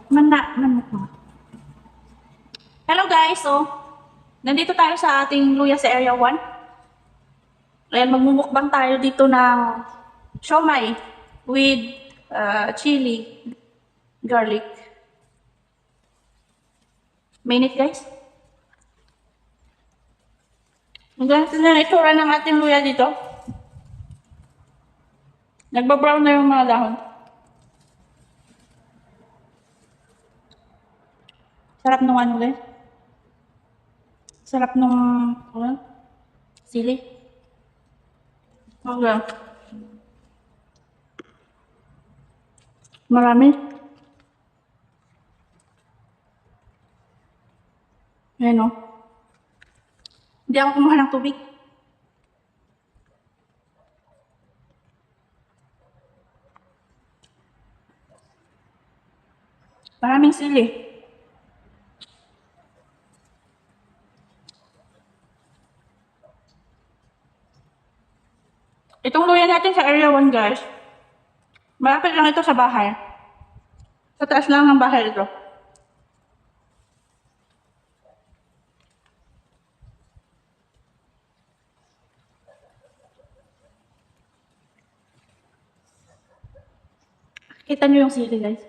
Mana. Hello guys, so nandito tayo sa ating luya sa Area 1. Ayan, magmumukbang tayo dito ng siomai with chili, garlic. Mainit guys. Ang ganito na itsura ng ating luya dito. Nagbabrown na yung mga dahon. Sarap nung ano guys. Sarap nung sili. Okay. Marami. Ayan o. Hindi ako kumuha ng tubig. Maraming sili. Itong luya natin sa Area 1 guys, malapit lang ito sa bahay. Sa taas lang ng bahay ito. Kita nyo yung sili guys.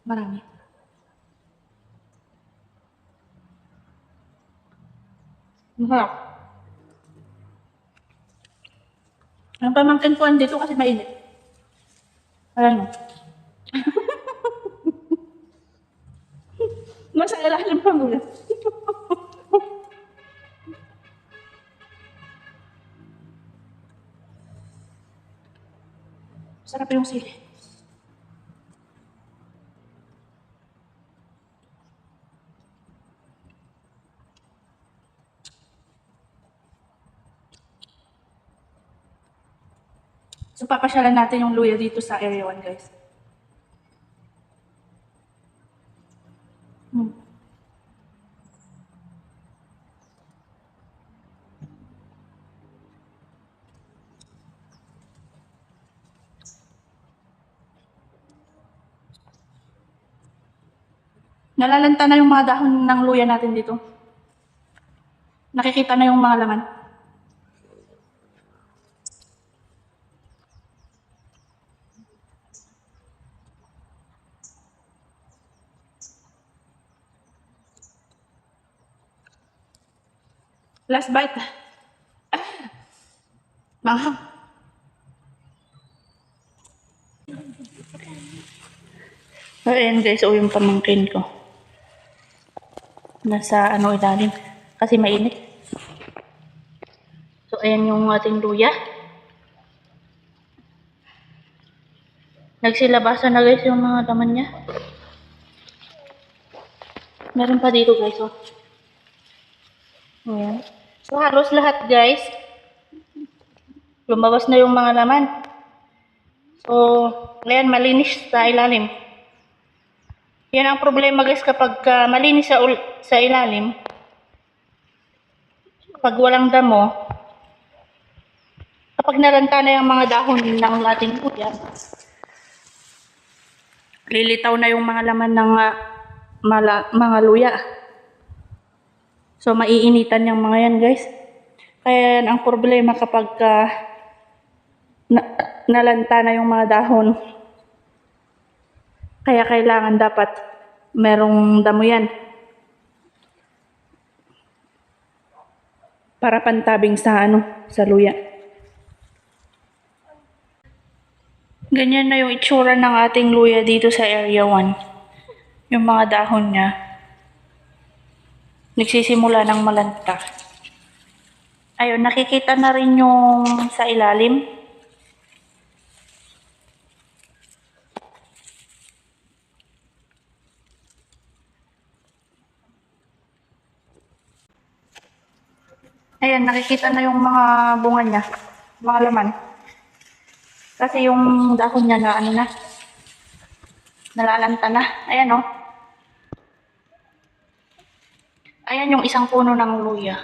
Marami. Masarap. Ang pamangkin ko andito kasi mainit. Ayan o. Nasa ilalim pa muna. Sarap yung sili. So, papasyalan natin yung luya dito sa Area 1, guys. Nalalanta na yung mga dahon ng luya natin dito. Nakikita na yung mga laman. Last bite. Manghang. So, ayan guys, o yung pamangkin ko. Nasa ilalim. Kasi mainit. So, ayan yung ating luya. Nagsilabasan na guys yung mga laman niya. Meron pa dito guys, oh. Ayan. So, halos lahat guys. Lumabas na yung mga laman. So, ayan, malinis sa ilalim. Yan ang problema guys kapag malinis sa ilalim. Kapag walang damo, kapag nalanta na yung mga dahon ng ating luya, lilitaw na yung mga laman ng mga luya. So, maiinitan yung mga yan guys. Kaya yan ang problema kapag nalanta na yung mga dahon. Kaya kailangan dapat merong damo yan. Para pantabing sa sa luya. Ganyan na yung itsura ng ating luya dito sa Area 1. Yung mga dahon niya nagsisimula ng malanta. Ayun, nakikita na rin yung sa ilalim. Ayan, nakikita na yung mga bunga niya, mga laman. Kasi yung dahon niya na nalalanta na. Ayan o. Ayan yung isang puno ng luya.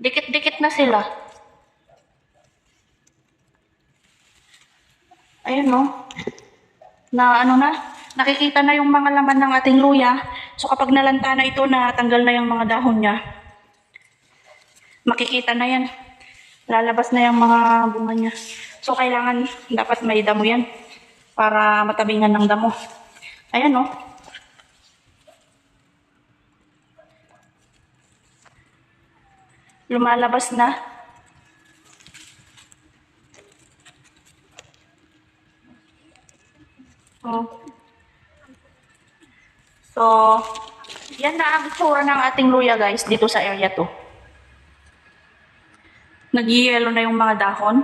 Dikit-dikit na sila. Ayan o. Na nakikita na yung mga laman ng ating luya. So kapag nalanta na ito, natanggal na yung mga dahon niya, makikita na yan. Lalabas na yung mga bunga niya. So kailangan, dapat may damo yan para matabingan ng damo. Ayan, oh. Lumalabas na. Oh. So, yan na ang itsura ng ating luya guys dito sa area to. Nag-yellow na yung mga dahon.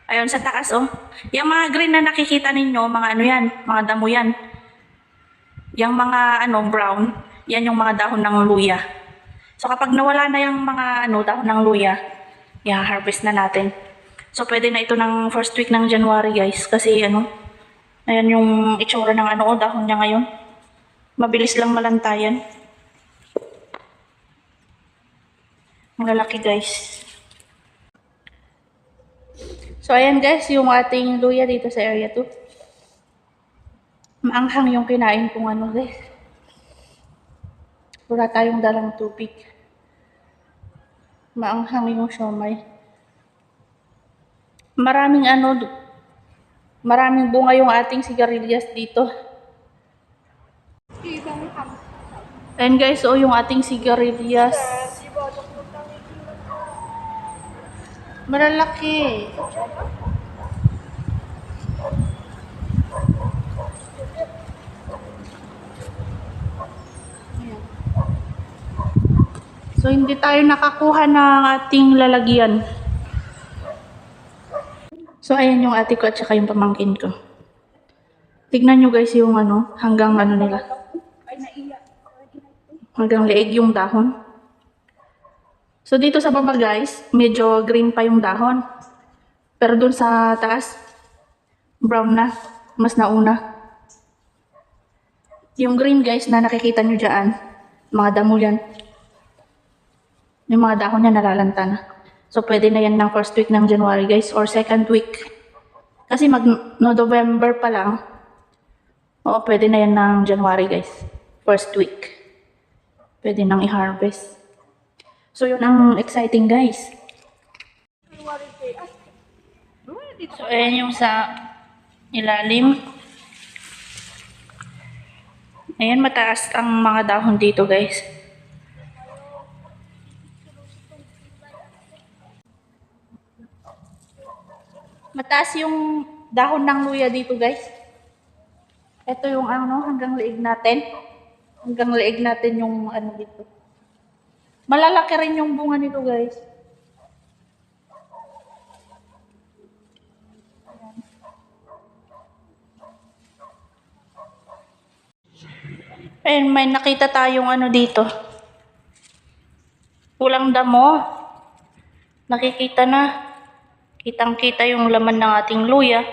Ayun sa taas oh. Yung mga green na nakikita ninyo, mga ano yan, mga damo yan. Yung mga ano brown, yan yung mga dahon ng luya. So kapag nawala na yung mga ano dahon ng luya, i-harvest na natin. So pwede na ito ng first week ng January guys kasi ano, ayan yung itsura ng ano dahon niya ngayon. Mabilis lang malantayan. Ang lalaki guys. So ayan guys, yung ating luya dito sa area 2. Maanghang yung kinain kong ano guys. Wala tayong dalang tubig. Maanghang yung siomay. Maraming bunga yung ating sigarilyas dito. Ayan guys, so yung ating sigarilyas. Malalaki. Ayan. So hindi tayo nakakuha ng ating lalagyan. So ayan yung ate ko at saka yung pamangkin ko. Tignan nyo guys yung ano, hanggang ano nila. Hanggang leeg yung dahon. So dito sa baba guys, medyo green pa yung dahon. Pero dun sa taas, brown na. Mas nauna. Yung green guys na nakikita nyo dyan, mga damo yan. Yung mga dahon niya nalalanta na. So pwede na yan ng first week ng January guys or second week. Kasi November pa lang. Oo, pwede na yan ng January guys. First week. Pwede nang i-harvest. So yun ang exciting guys. So ayan yung sa ilalim. Ayan, mataas ang mga dahon dito guys. Mataas yung dahon ng luya dito guys. Ito yung ano, hanggang leeg natin. Hanggang leeg natin yung ano dito. Malalaki rin yung bunga nito guys. Ayan, may nakita tayong ano dito. Pulang damo. Nakikita na. Kitang-kita yung laman ng ating luya.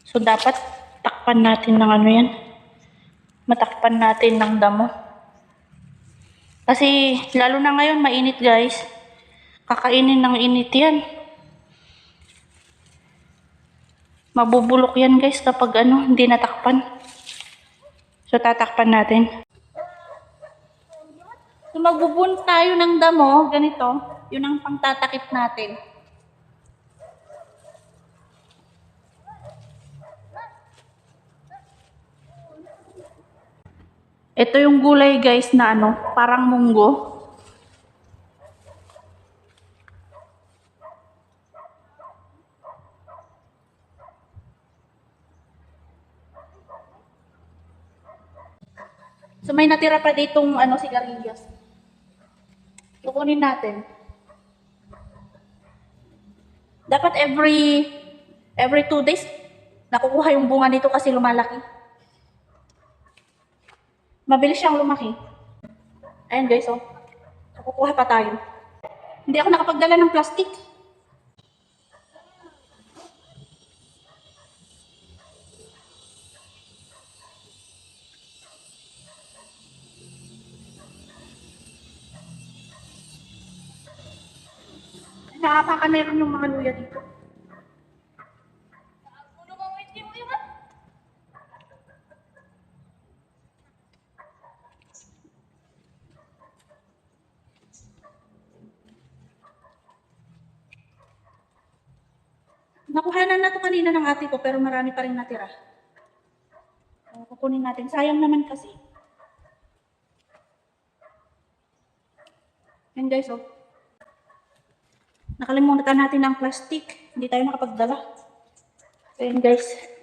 So, dapat takpan natin ng ano yan. Matakpan natin ng damo. Kasi, lalo na ngayon, mainit guys. Kakainin ng init yan. Mabubulok yan guys kapag ano, hindi natakpan. So, tatakpan natin. So, magbubun tayo ng damo, ganito. Yun ang pangtatakip natin. Ito yung gulay guys na ano, parang munggo. So may natira pa ditong ano, sigarilyas. Kukunin natin. Dapat every 2 days nakukuha yung bunga nito kasi lumalaki. Mabilis siyang lumaki. Ayan guys, oh. Kukuha pa tayo. Hindi ako nakapagdala ng plastic. Nakapakan meron yung mga luya dito. Nakuhanan na to kanina ng ate ko pero marami pa rin natira. Kukunin natin. Sayang naman kasi. Yan guys, oh. Nakalimutan natin ng plastic. Hindi tayo nakapagdala. Ayan guys.